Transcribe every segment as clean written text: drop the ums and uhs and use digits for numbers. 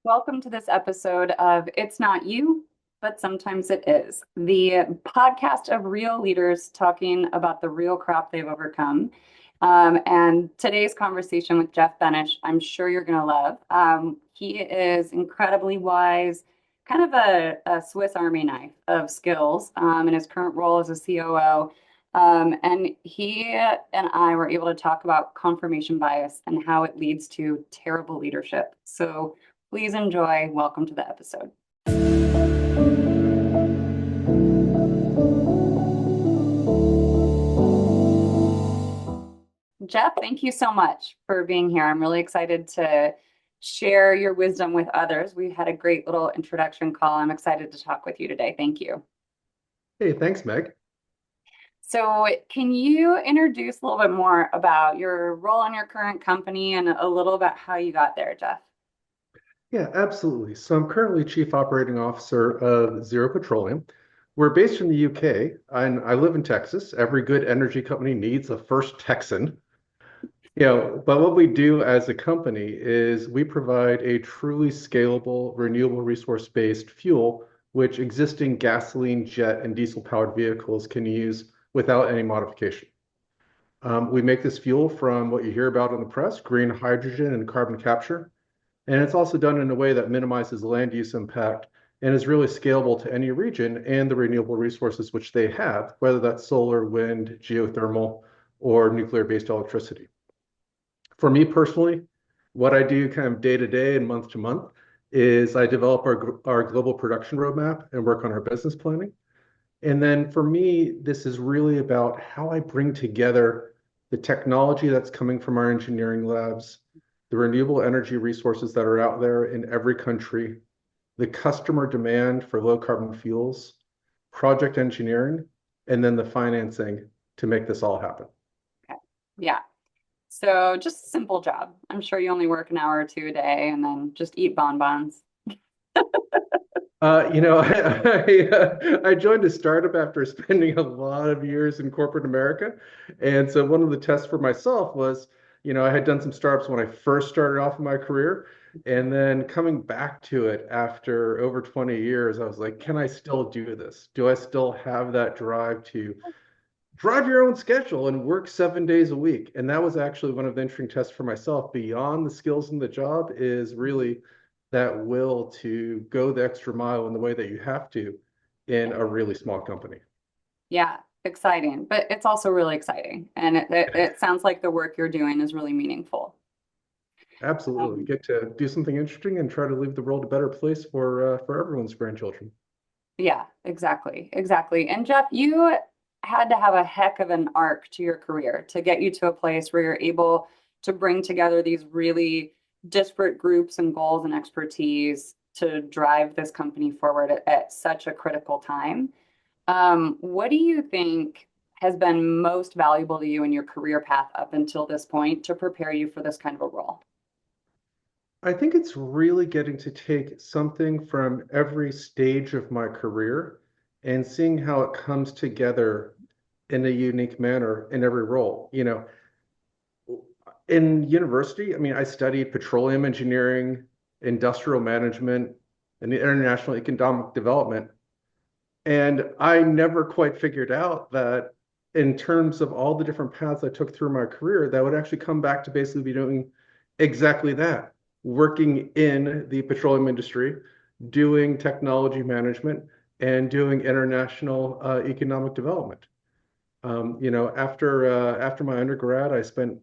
Welcome to this episode of It's Not You, but Sometimes It Is, the podcast of real leaders talking about the real crap they've overcome. And today's conversation with Jeff Benesch, I'm sure you're going to love. He is incredibly wise, kind of a Swiss Army knife of skills in his current role as a COO. And he and I were able to talk about confirmation bias and how it leads to terrible leadership. So, please enjoy. Welcome to the episode. Jeff, thank you so much for being here. I'm really excited to share your wisdom with others. We had a great little introduction call. I'm excited to talk with you today. Thank you. Hey, thanks, Meg. So, can you introduce a little bit more about your role in your current company and a little about how you got there, Jeff? Yeah, absolutely. So I'm currently Chief Operating Officer of Zero Petroleum. We're based in the UK, and I live in Texas. Every good energy company needs a first Texan. But what we do as a company is we provide a truly scalable, renewable resource-based fuel, which existing gasoline, jet, and diesel-powered vehicles can use without any modification. We make this fuel from what you hear about in the press, green hydrogen and carbon capture. And it's also done in a way that minimizes land use impact and is really scalable to any region and the renewable resources which they have, whether that's solar, wind, geothermal, or nuclear-based electricity. For me personally, what I do kind of day to day and month to month is I develop our global production roadmap and work on our business planning. And then for me, this is really about how I bring together the technology that's coming from our engineering labs, the renewable energy resources that are out there in every country, the customer demand for low carbon fuels, project engineering, and then the financing to make this all happen. Okay. Yeah. So, just a simple job. I'm sure you only work an hour or two a day and then just eat bonbons. I joined a startup after spending a lot of years in corporate America. And so one of the tests for myself was, I had done some startups when I first started off in my career. And then coming back to it after over 20 years, I was like, can I still do this? Do I still have that drive to drive your own schedule and work 7 days a week? And that was actually one of the interesting tests for myself. Beyond the skills in the job is really that will to go the extra mile in the way that you have to in a really small company. Yeah, exciting, but it's also really exciting. And it sounds like the work you're doing is really meaningful. Absolutely. Um, Get to do something interesting and try to leave the world a better place for everyone's grandchildren. yeah, exactly. Exactly. And Jeff, you had to have a heck of an arc to your career to get you to a place where you're able to bring together these really disparate groups and goals and expertise to drive this company forward at such a critical time. What do you think has been most valuable to you in your career path up until this point to prepare you for this kind of a role? I think it's really getting to take something from every stage of my career and seeing how it comes together in a unique manner in every role. In university, I mean, I studied petroleum engineering, industrial management, and international economic development. And I never quite figured out that in terms of all the different paths I took through my career, that would actually come back to basically be doing exactly that, working in the petroleum industry, doing technology management, and doing international economic development. After my undergrad, I spent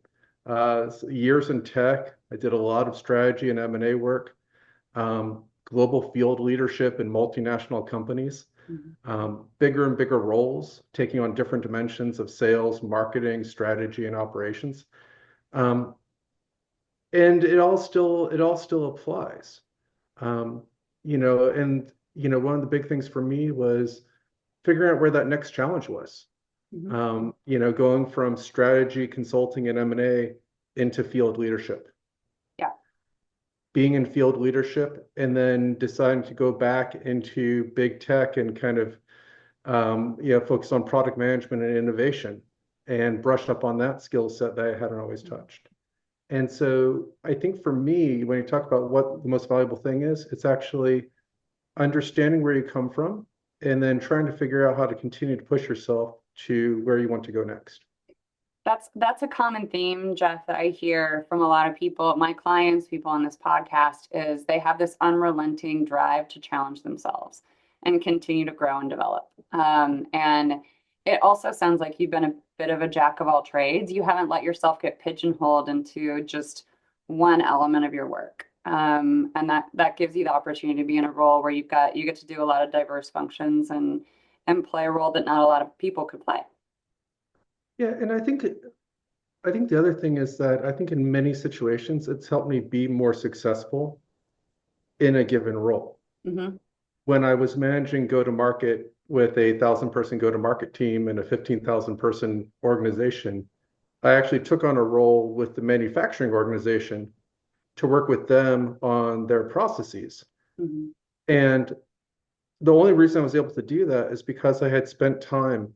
years in tech. I did a lot of strategy and M&A work, global field leadership in multinational companies, Mhm. bigger and bigger roles, taking on different dimensions of sales, marketing, strategy, and operations. Um, and it all still applies. Um, One of the big things for me was figuring out where that next challenge was. Mhm. Going from strategy, consulting, and M&A into field leadership. Yeah. Being in field leadership and then deciding to go back into big tech and kind of focus on product management and innovation and brush up on that skill set that I hadn't always touched. And so I think for me, when you talk about what the most valuable thing is, it's actually understanding where you come from and then trying to figure out how to continue to push yourself to where you want to go next. That's a common theme, Jeff, that I hear from a lot of people, my clients, people on this podcast, is they have this unrelenting drive to challenge themselves and continue to grow and develop. And it also sounds like you've been a bit of a jack of all trades. You haven't let yourself get pigeonholed into just one element of your work. And that gives you the opportunity to be in a role where you get to do a lot of diverse functions and play a role that not a lot of people could play. Yeah, and I think the other thing is that I think in many situations it's helped me be more successful in a given role. Hmm. When I was managing go-to-market with a 1,000-person go-to-market team and a 15,000-person organization, I actually took on a role with the manufacturing organization to work with them on their processes. Hmm. And the only reason I was able to do that is because I had spent time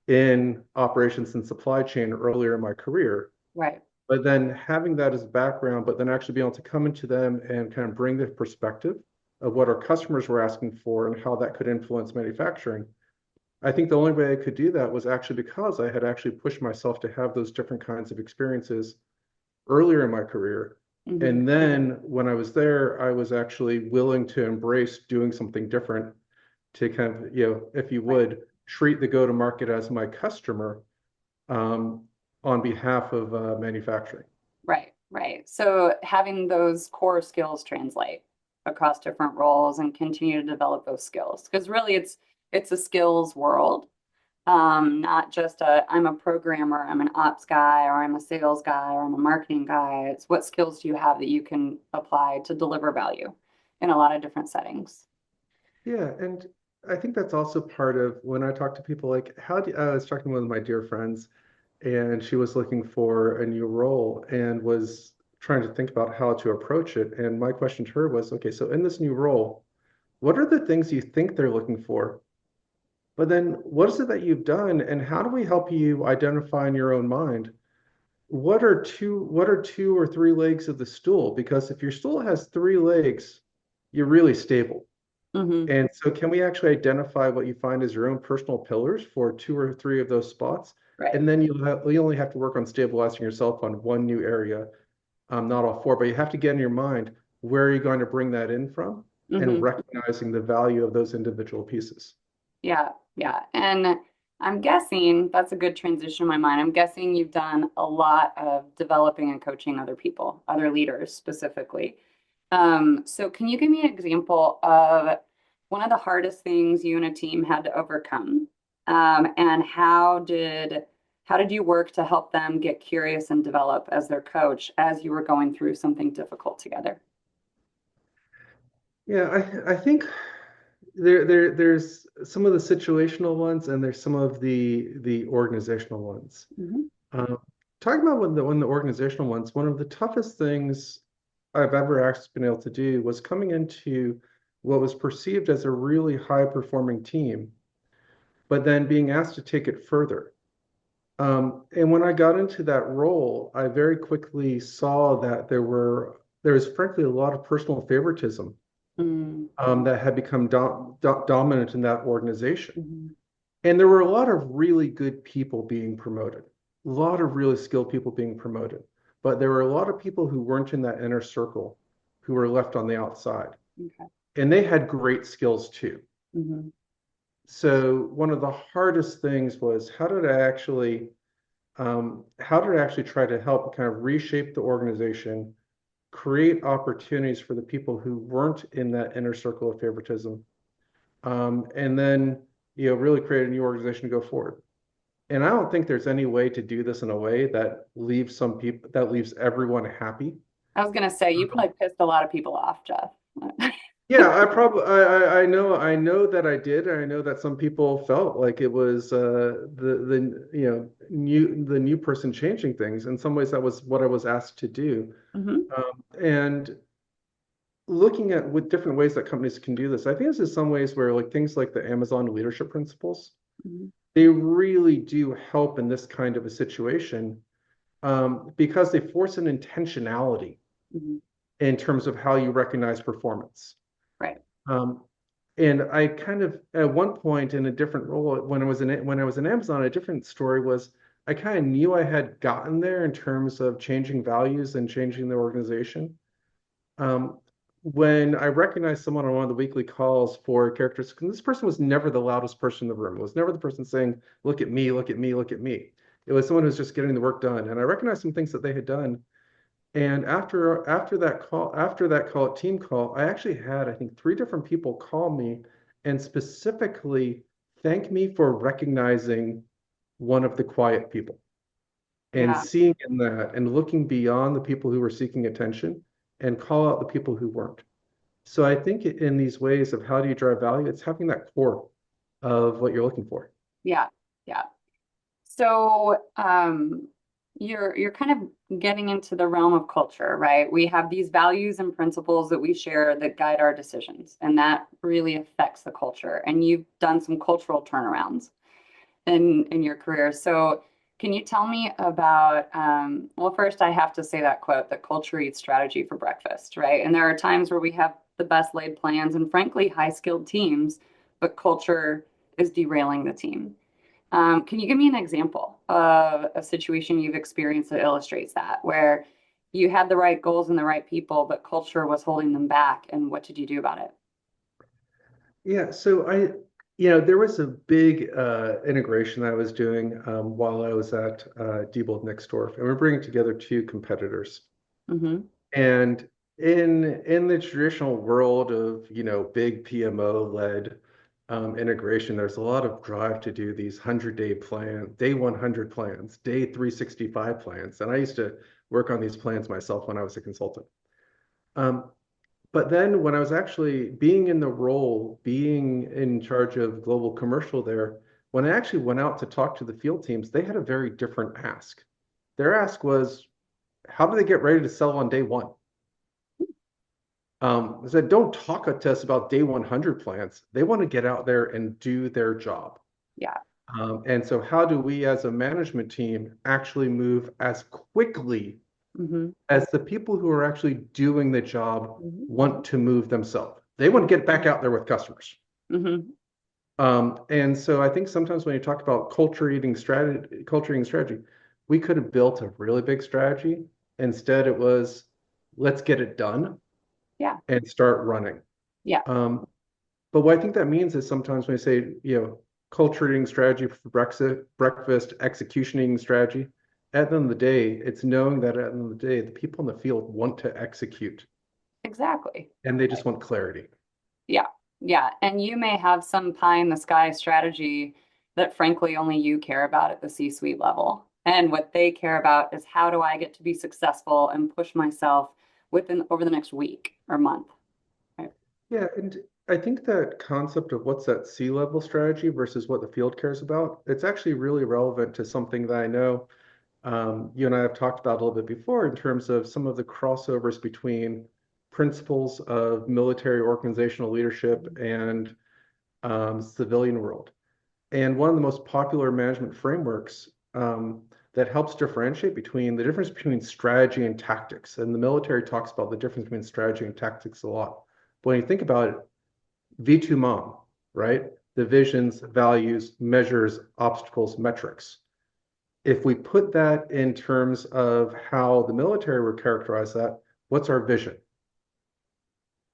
in operations and supply chain earlier in my career. Right. But then having that as a background, but then actually being able to come into them and kind of bring the perspective of what our customers were asking for and how that could influence manufacturing. I think the only way I could do that was actually because I had actually pushed myself to have those different kinds of experiences earlier in my career. Hmm. And then when I was there, I was actually willing to embrace doing something different to kind of, if you Right. would, treat the go-to-market as my customer um, on behalf of manufacturing. Right. Right. So having those core skills translate across different roles and continue to develop those skills because really it's a skills world. Not just I'm a programmer, I'm an ops guy, or I'm a sales guy, or I'm a marketing guy. It's what skills do you have that you can apply to deliver value in a lot of different settings. Yeah, and I think that's also part of when I talk to people like, I was talking to one of my dear friends, and she was looking for a new role and was trying to think about how to approach it. And my question to her was, okay, so in this new role, what are the things you think they're looking for? But then what is it that you've done, and how do we help you identify in your own mind what are two or three legs of the stool? Because if your stool has three legs, you're really stable. Hmm. And so can we actually identify what you find as your own personal pillars for two or three of those spots? Right. And then you only have to work on stabilizing yourself on one new area, not all four, but you have to get in your mind where are you going to bring that in from and Hmm. recognizing the value of those individual pieces. Yeah, yeah. And I'm guessing that's a good transition in my mind. I'm guessing you've done a lot of developing and coaching other people, other leaders specifically. So can you give me an example of one of the hardest things you and a team had to overcome? And how did you work to help them get curious and develop as their coach as you were going through something difficult together? Yeah, I think there's some of the situational ones and there's some of the organizational ones. Hmm. Um, Talking about one of the organizational ones, one of the toughest things I've ever actually been able to do was coming into what was perceived as a really high performing team, but then being asked to take it further. And when I got into that role, I very quickly saw that there was frankly a lot of personal favoritism Mm-hmm. that had become dominant in that organization. And there were a lot of really good people being promoted, a lot of really skilled people being promoted. But there were a lot of people who weren't in that inner circle who were left on the outside. Okay. And they had great skills too. Hmm. So one of the hardest things was how did I actually try to help kind of reshape the organization, create opportunities for the people who weren't in that inner circle of favoritism, and then really create a new organization to go forward. And I don't think there's any way to do this in a way that leaves everyone happy. I was gonna say you Um, probably pissed a lot of people off, Jeff. yeah, I know that I did. I know that some people felt like it was the new person changing things. In some ways, that was what I was asked to do. Hmm. And looking at with different ways that companies can do this, I think this is some ways where like things like the Amazon leadership principles, Hmm. they really do help in this kind of a situation because they force an intentionality Mhm. in terms of how you recognize performance. Right. Um, and I kind of at one point in a different role when I was in Amazon, a different story was I kind of knew I had gotten there in terms of changing values and changing the organization. Um, when I recognized someone on one of the weekly calls for characteristics, and this person was never the loudest person in the room. It was never the person saying, "Look at me, look at me, look at me." It was someone who's just getting the work done. And I recognized some things that they had done. And after that call, team call, I actually had, I think, three different people call me and specifically thank me for recognizing one of the quiet people and Yeah. seeing in that and looking beyond the people who were seeking attention and call out the people who weren't. So I think in these ways of how do you drive value, it's having that core of what you're looking for. Yeah. Yeah. So, you're kind of getting into the realm of culture, right? We have these values and principles that we share that guide our decisions, and that really affects the culture. And you've done some cultural turnarounds in your career. So, can you tell me about, well, first I have to say that quote that culture eats strategy for breakfast, right? And there are times where we have the best laid plans and frankly high-skilled teams, but culture is derailing the team. Can you give me an example of a situation you've experienced that illustrates that, where you had the right goals and the right people, but culture was holding them back, and what did you do about it? Yeah, so there was a big integration that I was doing while I was at Diebold Nixdorf, and we're bringing together two competitors. Hmm. And in the traditional world of, big PMO-led integration, there's a lot of drive to do these 100-day plan, day 100 plans, day 365 plans. And I used to work on these plans myself when I was a consultant. Um, but then when I was actually being in the role, being in charge of global commercial there, when I actually went out to talk to the field teams, they had a very different ask. Their ask was, how do they get ready to sell on day one? I said, don't talk to us about day 100 plans. They want to get out there and do their job. Yeah. And so how do we as a management team actually move as quickly Hmm. as the people who are actually doing the job Hmm. want to move themselves? They want to get back out there with customers. Hmm. And so I think sometimes when you talk about culture eating strategy, we could have built a really big strategy. Instead, it was let's get it done Yeah. and start running. Yeah. Um, but what I think that means is sometimes when we say, culture eating strategy for breakfast, execution eating strategy, at the end of the day, it's knowing that at the end of the day, the people in the field want to execute Exactly. and they just want clarity. Yeah. Yeah. And you may have some pie in the sky strategy that frankly only you care about at the C-suite level. And what they care about is how do I get to be successful and push myself within over the next week or month. Right. Yeah, and I think that concept of what's that C-level strategy versus what the field cares about, it's actually really relevant to something that I know you and I have talked about a little bit before in terms of some of the crossovers between principles of military organizational leadership and civilian world. And one of the most popular management frameworks that helps differentiate between the difference between strategy and tactics. And the military talks about the difference between strategy and tactics a lot. But when you think about it, V2 MOM, right? The visions, values, measures, obstacles, metrics. If we put that in terms of how the military would characterize that, what's our vision?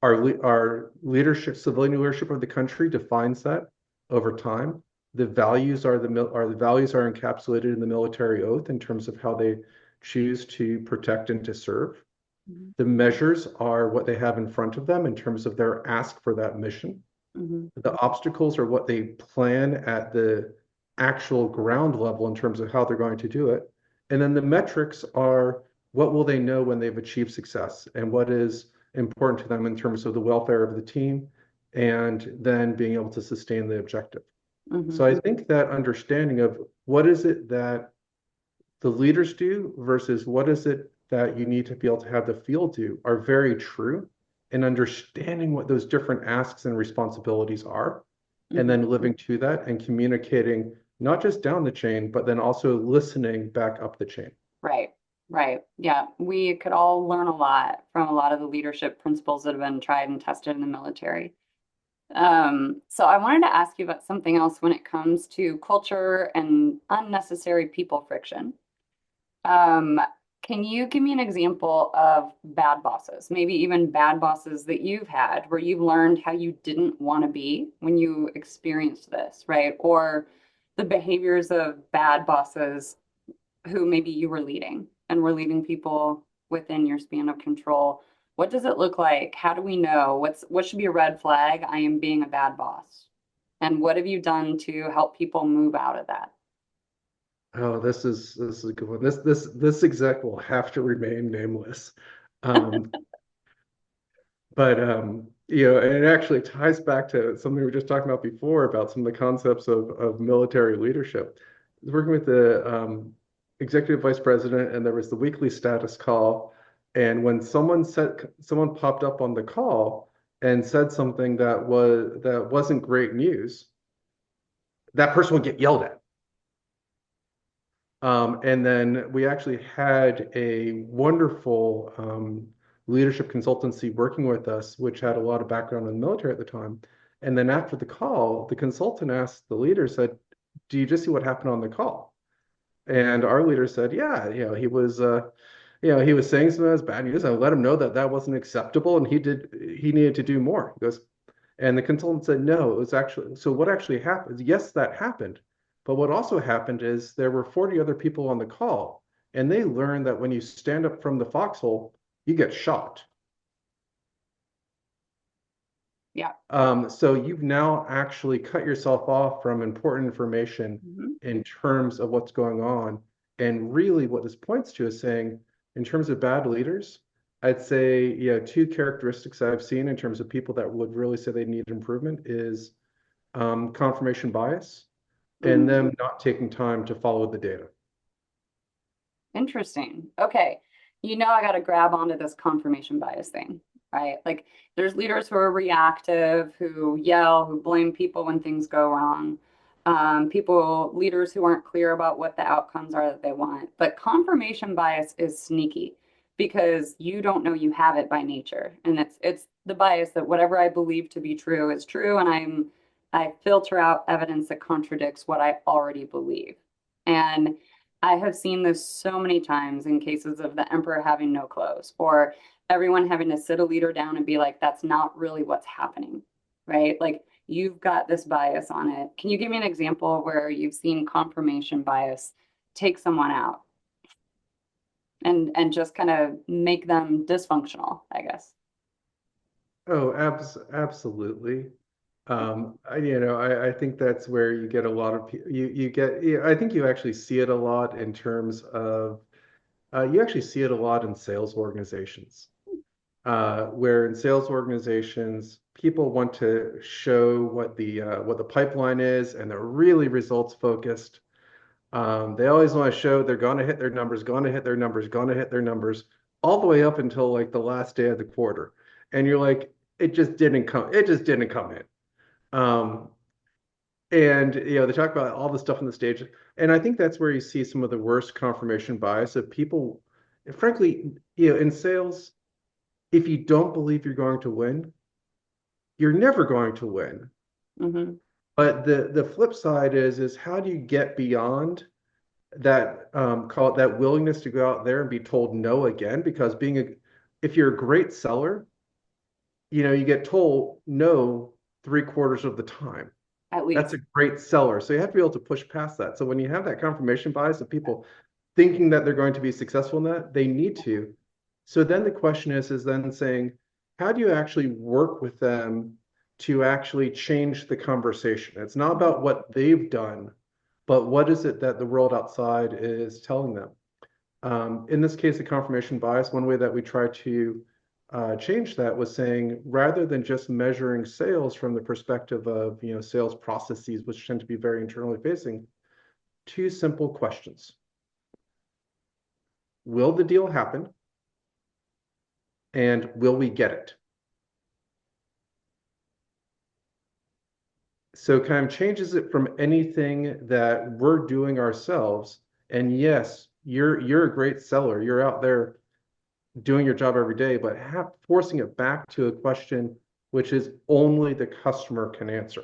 Our leadership, civilian leadership of the country defines that over time. The values are encapsulated in the military oath in terms of how they choose to protect and to serve. Mhm. The measures are what they have in front of them in terms of their ask for that mission. Mhm. The obstacles are what they plan at the actual ground level in terms of how they're going to do it. And then the metrics are what will they know when they've achieved success and what is important to them in terms of the welfare of the team and then being able to sustain the objective. So Mhm. I think that understanding of what is it that the leaders do versus what is it that you need to be able to have the field do are very true. And understanding what those different asks and responsibilities are, and Mhm. then living to that and communicating not just down the chain, but then also listening back up the chain. Right. Right. Yeah. We could all learn a lot from a lot of the leadership principles that have been tried and tested in the military. So I wanted to ask you about something else when it comes to culture and unnecessary people friction. Um, can you give me an example of bad bosses, maybe even bad bosses that you've had where you've learned how you didn't want to be when you experienced this, right? Or the behaviors of bad bosses who maybe you were leading and were leading people within your span of control. What does it look like? How do we know what should be a red flag? I am being a bad boss. And what have you done to help people move out of that? Oh, this is a good one. This exec will have to remain nameless. Um, but and it actually ties back to something we were just talking about before about some of the concepts of military leadership. I was working with the executive vice president, and there was the weekly status call. And when someone popped up on the call and said something that wasn't great news, that person would get yelled at. And then we actually had a wonderful leadership consultancy working with us, which had a lot of background in the military at the time. And then after the call, the consultant asked the leader, said, "Do you just see what happened on the call?" And our leader said, "Yeah, he was saying some of his bad news. I let him know that that wasn't acceptable, and he needed to do more." He goes, and the consultant said, "No, it was actually, so what actually happened? Yes, that happened. But what also happened is there were 40 other people on the call, and they learned that when you stand up from the foxhole, you get shot. Yeah. So you've now actually cut yourself off from important information Mhm. in terms of what's going on. And really what this points to is saying, in terms of bad leaders, I'd say, two characteristics I've seen in terms of people that would really say they need improvement is confirmation bias and Mm. them not taking time to follow the data. Interesting. Okay. I got to grab onto this confirmation bias thing, right? Like there's leaders who are reactive, who yell, who blame people when things go wrong. Leaders who aren't clear about what the outcomes are that they want. But confirmation bias is sneaky because you don't know you have it by nature. And it's the bias that whatever I believe to be true is true, and I filter out evidence that contradicts what I already believe. And I have seen this so many times in cases of the emperor having no clothes or everyone having to sit a leader down and be like, that's not really what's happening, right? Like you've got this bias on it. Can you give me an example where you've seen confirmation bias take someone out and just kind of make them dysfunctional, I guess? Oh, absolutely. I think that's where you get a lot of you get. I think you actually see it a lot in terms of you actually see it a lot in sales organizations, where in sales organizations people want to show what the pipeline is, and they're really results focused. They always want to show they're going to hit their numbers, going to hit their numbers, going to hit their numbers, all the way up until like the last day of the quarter, and you're like, it just didn't come in. Um, and they talk about all the stuff on the stage, and I think that's where you see some of the worst confirmation bias of people. Frankly, in sales, if you don't believe you're going to win, you're never going to win. Hmm. But the flip side is how do you get beyond that call it that willingness to go out there and be told no again? Because if you're a great seller, you get told no three-quarters of the time. At That's least. a great seller. So you have to be able to push past that. So when you have that confirmation bias of people thinking that they're going to be successful in that, they need to. So then the question is then saying, how do you actually work with them to actually change the conversation? It's not about what they've done, but what is it that the world outside is telling them? In this case, the confirmation bias, one way that we try to change that was saying rather than just measuring sales from the perspective of sales processes, which tend to be very internally facing, two simple questions. Will the deal happen? And will we get it? So kind of changes it from anything that we're doing ourselves. And yes, you're a great seller. You're out there doing your job every day, but forcing it back to a question which is only the customer can answer.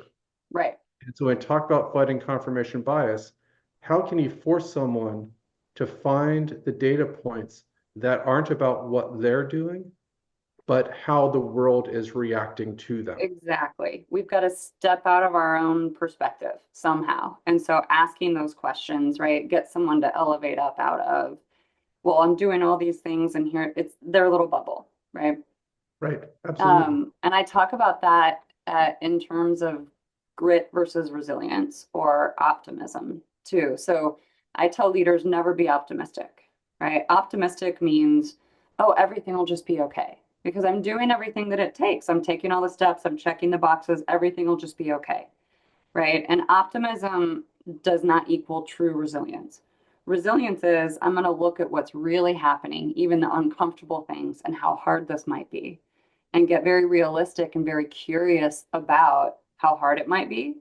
Right. And so when I talk about fighting confirmation bias, how can you force someone to find the data points that aren't about what they're doing, but how the world is reacting to them? Exactly. We've got to step out of our own perspective somehow. And so asking those questions, right, get someone to elevate up out of, well, I'm doing all these things and here it's their little bubble, right? Right, absolutely. And I talk about that in terms of grit versus resilience or optimism too. So I tell leaders never be optimistic, right? Optimistic means, oh, everything will just be okay because I'm doing everything that it takes. I'm taking all the steps, I'm checking the boxes, everything will just be okay, right? And optimism does not equal true resilience. Resilience is I'm going to look at what's really happening, even the uncomfortable things, and how hard this might be, and get very realistic and very curious about how hard it might be,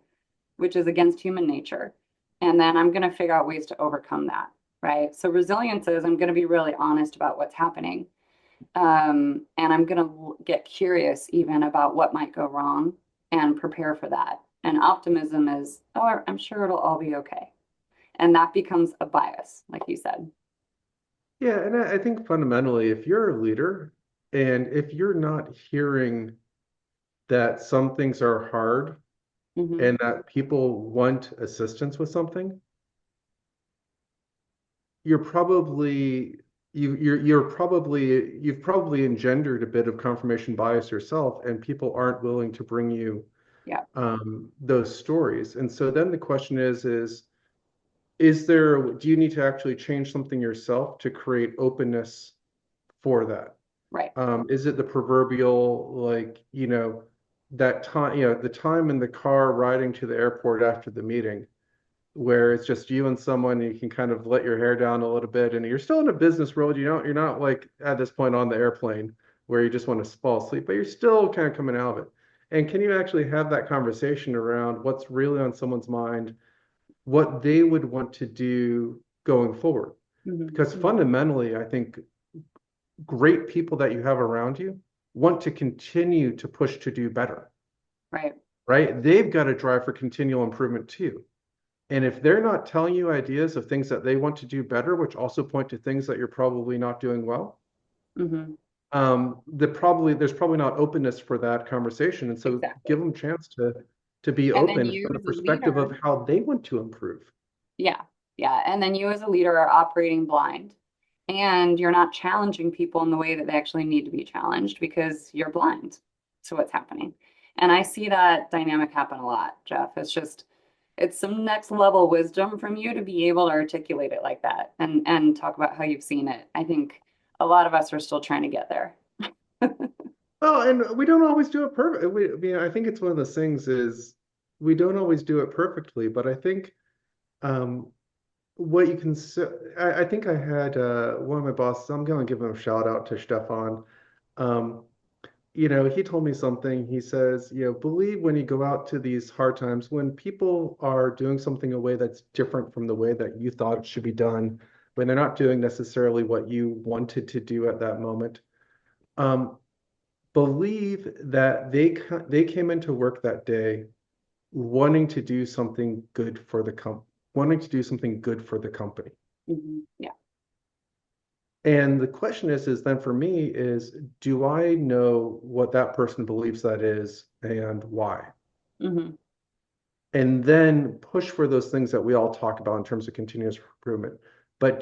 which is against human nature. And then I'm going to figure out ways to overcome that, right? So resilience is I'm going to be really honest about what's happening. And I'm going to get curious even about what might go wrong and prepare for that. And optimism is, oh, I'm sure it'll all be okay. And that becomes a bias, like you said. Yeah, and I think fundamentally, if you're a leader and if you're not hearing that some things are hard Hmm. and that people want assistance with something, you're probably you've probably engendered a bit of confirmation bias yourself, and people aren't willing to bring you Yeah, those stories. And so then the question do you need to actually change something yourself to create openness for that? right. Is it the proverbial, like, that time, the time in the car riding to the airport after the meeting, where it's just you and someone, and you can kind of let your hair down a little bit, and you're still in a business world. You're not like at this point on the airplane where you just want to fall asleep, but you're still kind of coming out of it. And can you actually have that conversation around what's really on someone's mind, what they would want to do going forward? Because Hmm. fundamentally, I think great people that you have around you want to continue to push to do better, Right. right? They've got a drive for continual improvement too. And if they're not telling you ideas of things that they want to do better, which also point to things that you're probably not doing well, Hmm. there's probably not openness for that conversation. And so Exactly. give them a chance to be And then open you from the as a perspective of leader, how they want to improve. yeah, yeah. And then you as a leader are operating blind and you're not challenging people in the way that they actually need to be challenged because you're blind to what's happening. And I see that dynamic happen a lot, Jeff. It's some next level wisdom from you to be able to articulate it like that and talk about how you've seen it. I think a lot of us are still trying to get there. Well, and we don't always do it perfect. I think it's one of those things is we don't always do it perfectly, but I think um, what you can say, I think I had one of my bosses, I'm going to give him a shout out to Stefan. Um, he told me something. He says, believe when you go out to these hard times, when people are doing something a way that's different from the way that you thought it should be done, when they're not doing necessarily what you wanted to do at that moment, um, believe that they came into work that day wanting to do something good for wanting to do something good for the company. Yeah. And the question is then for me is, do I know what that person believes that is and why? Hmm. And then push for those things that we all talk about in terms of continuous improvement. But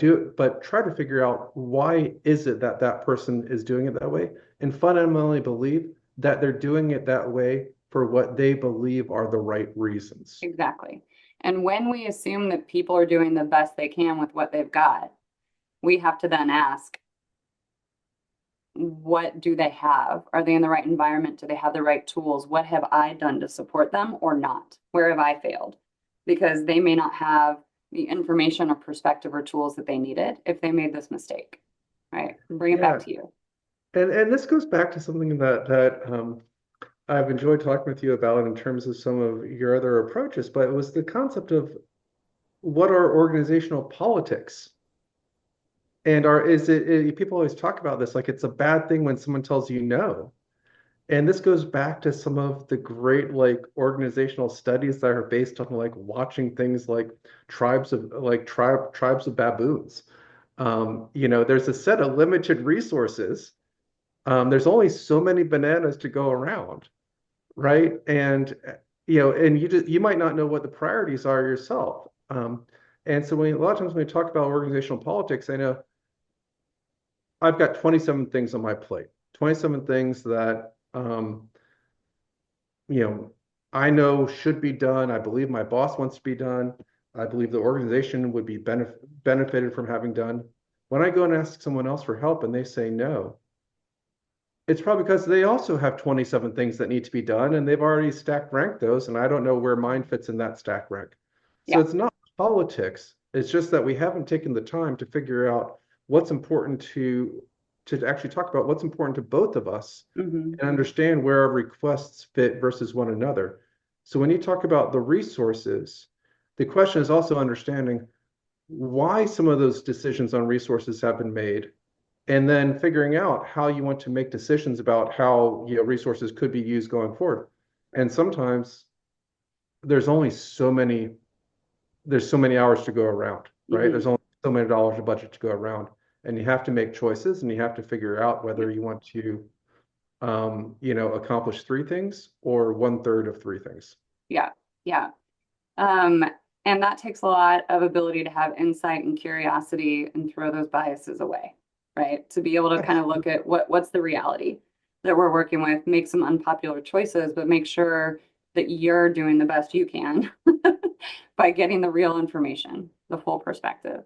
try to figure out why is it that that person is doing it that way, and fundamentally believe that they're doing it that way for what they believe are the right reasons. Exactly. And when we assume that people are doing the best they can with what they've got, we have to then ask, what do they have? Are they in the right environment? Do they have the right tools? What have I done to support them or not? Where have I failed? Because they may not have the information or perspective or tools that they needed if they made this mistake, right? Bring it back Yeah, to you. and this goes back to something that I've enjoyed talking with you about in terms of some of your other approaches, but it was the concept of what are organizational politics? And people always talk about this like it's a bad thing when someone tells you no. And this goes back to some of the great like organizational studies that are based on like watching things like tribes of baboons. There's a set of limited resources. There's only so many bananas to go around, right? And you might not know what the priorities are yourself. And so a lot of times when we talk about organizational politics, I know I've got 27 things on my plate, 27 things that you know, I know should be done. I believe my boss wants to be done. I believe the organization would be benefited from having done. When I go and ask someone else for help and they say no, it's probably because they also have 27 things that need to be done and they've already stacked ranked those, and I don't know where mine fits in that stack rank. So Yeah. it's not politics. It's just that we haven't taken the time to figure out what's important to actually talk about what's important to both of us Hmm. and understand where our requests fit versus one another. So when you talk about the resources, the question is also understanding why some of those decisions on resources have been made, and then figuring out how you want to make decisions about how resources could be used going forward. And sometimes there's only so many there's so many hours to go around, right? Hmm. There's only so many dollars of budget to go around, and you have to make choices, and you have to figure out Yeah. whether you want to accomplish three things or one third of three things. Yeah. Yeah. Um, and that takes a lot of ability to have insight and curiosity and throw those biases away, right? To be able to kind of look at what's the reality that we're working with, make some unpopular choices, but make sure that you're doing the best you can by getting the real information, the full perspective.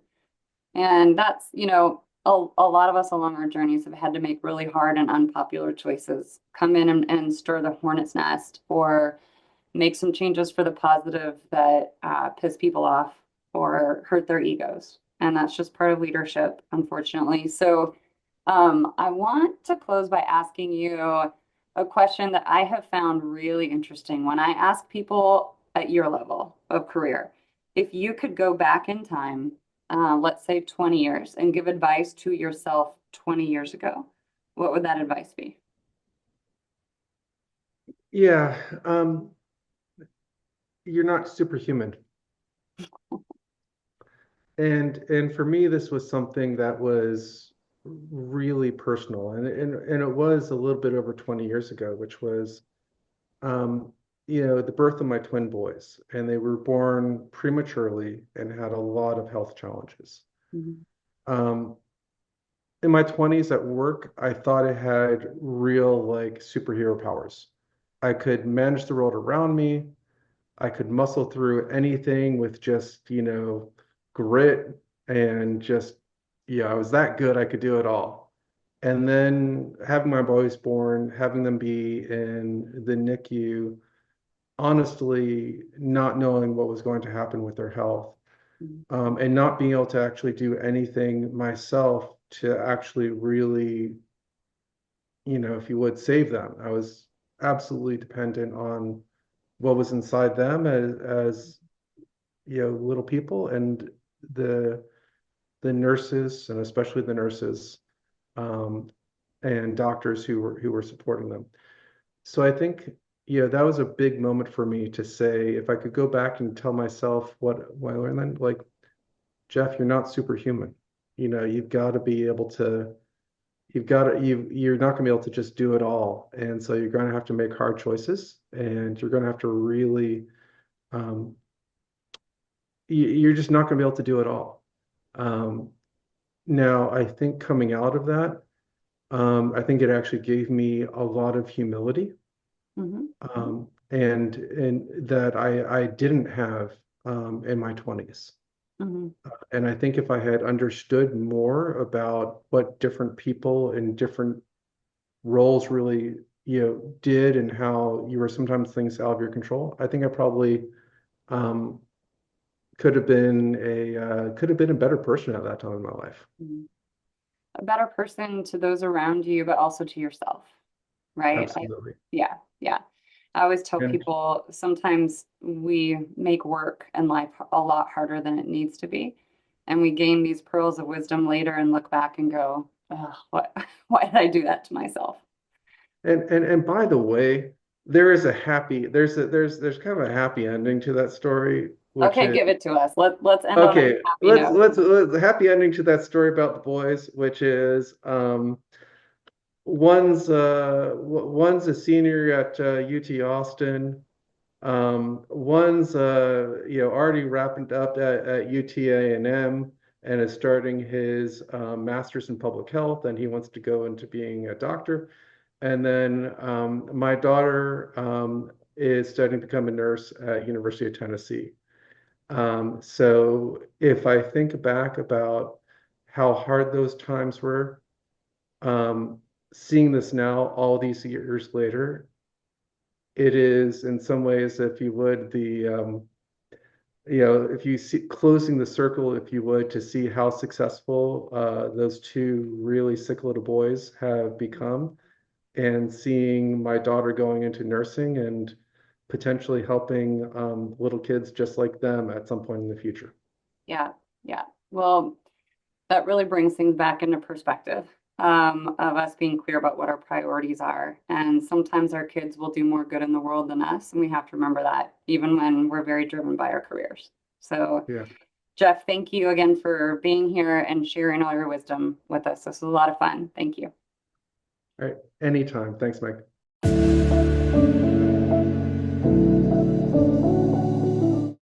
And that's, a lot of us along our journeys have had to make really hard and unpopular choices, come in and stir the hornet's nest, or make some changes for the positive that piss people off or hurt their egos. And that's just part of leadership, unfortunately. So I want to close by asking you a question that I have found really interesting when I ask people at your level of career. If you could go back in time, let's say 20 years, and give advice to yourself 20 years ago, what would that advice be? Yeah, you're not superhuman. And for me, this was something that was really personal, and it was a little bit over 20 years ago, which was um, the birth of my twin boys, and they were born prematurely and had a lot of health challenges. Mhm. Um, in my 20s at work, I thought I had real like superhero powers. I could manage the world around me. I could muscle through anything with just, grit and just, I was that good. I could do it all. And then having my boys born, having them be in the NICU, honestly, not knowing what was going to happen with their health, Mhm. and not being able to actually do anything myself to actually really, if you would save them. I was absolutely dependent on what was inside them as little people, and the the nurses, and especially the nurses, um, and doctors who were supporting them. So I think that was a big moment for me to say, if I could go back and tell myself what I learned then, like, Jeff, you're not superhuman. You've got to be able to. You're not going to be able to just do it all, and so you're going to have to make hard choices, and you're going to have to really um, you're just not going to be able to do it all. Um, Now, I think coming out of that, I think it actually gave me a lot of humility, Mhm. and that I didn't have in my 20s. Mhm. And I think if I had understood more about what different people in different roles really, did, and how you were sometimes things out of your control, I think I probably um, could have been a better person at that time in my life. Mhm. A better person to those around you, but also to yourself, right? Absolutely. Yeah, yeah. I always tell And people sometimes we make work and life a lot harder than it needs to be. and we gain these pearls of wisdom later and look back and go, oh, what, why did I do that to myself? And by the way, there is a happy there's kind of a happy ending to that story, which Okay, is give it to us. Let's end on a okay. happy note. Let's the happy ending to that story about the boys, which is one's a senior at UT Austin. One's already wrapping up at UTA and is starting his master's in public health, and he wants to go into being a doctor. And then my daughter is studying to become a nurse at University of Tennessee. So if I think back about how hard those times were, um, seeing this now all these years later, it is in some ways, if you would, if you see closing the circle, if you would, to see how successful those two really sick little boys have become, and seeing my daughter going into nursing and potentially helping little kids just like them at some point in the future. Yeah, yeah. Well, that really brings things back into perspective, of us being clear about what our priorities are. And sometimes our kids will do more good in the world than us, and we have to remember that even when we're very driven by our careers. So, Yeah. Jeff, thank you again for being here and sharing all your wisdom with us. This was a lot of fun. Thank you. All right. Anytime. Thanks, Mike.